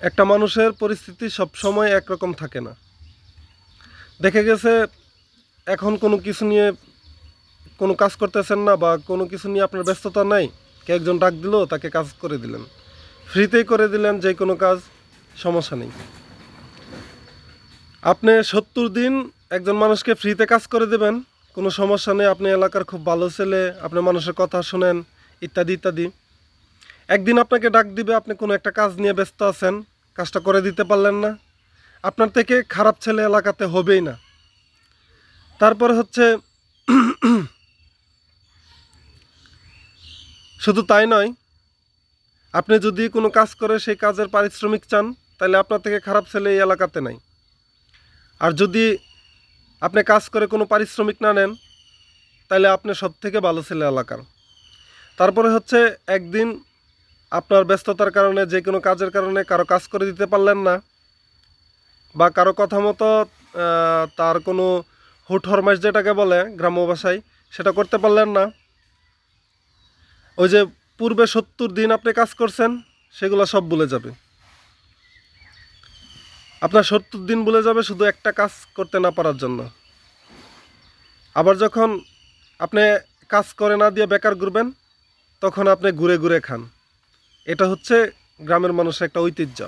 একটা মানুষের পরিস্থিতি সবসময় একরকম থাকে না। দেখা গেছে এখন কোনো কিছু নিয়ে কোনো কাজ করতেছেন না বা কোনো কিছু নিয়ে আপনার ব্যস্ততা নাই, কে একজন ডাক দিল, তাকে কাজ করে দিলেন, ফ্রিতেই করে দিলেন, যে কোনো কাজ, সমস্যা নেই। আপনি ৭০ দিন একজন মানুষকে ফ্রিতে কাজ করে দেবেন, কোনো সমস্যা নেই, আপনি এলাকার খুব ভালো ছেলে, আপনি মানুষের কথা শোনেন, ইত্যাদি ইত্যাদি। একদিন আপনাকে ডাক দিবে, আপনি কোনো একটা কাজ নিয়ে ব্যস্ত আছেন, কাজটা করে দিতে পারলেন না, আপনার থেকে খারাপ ছেলে এলাকাতে হবেই না। তারপরে হচ্ছে শুধু তাই নয়, আপনি যদি কোনো কাজ করে সেই কাজের পারিশ্রমিক চান, তাহলে আপনার থেকে খারাপ ছেলে এই এলাকাতে নাই। আর যদি আপনি কাজ করে কোনো পারিশ্রমিক না নেন, তাহলে আপনি সব থেকে ভালো ছেলে এলাকার। তারপরে হচ্ছে একদিন আপনার ব্যস্ততার কারণে, যে কোনো কাজের কারণে কারো কাজ করে দিতে পারলেন না, বা কারো কথা মতো তার কোনো হুট হরমাইশ যেটাকে বলে গ্রাম্য ভাষায়, সেটা করতে পারলেন না। ওই যে পূর্বে ৭০ দিন আপনি কাজ করছেন, সেগুলো সব ভুলে যাবে। আপনার ৭০ দিন ভুলে যাবে শুধু একটা কাজ করতে না পারার জন্য। আবার যখন আপনি কাজ করে না দিয়ে বেকার ঘুরবেন, তখন আপনি ঘুরে ঘুরে খান। এটা হচ্ছে গ্রামের মানুষের একটা ঐতিহ্য।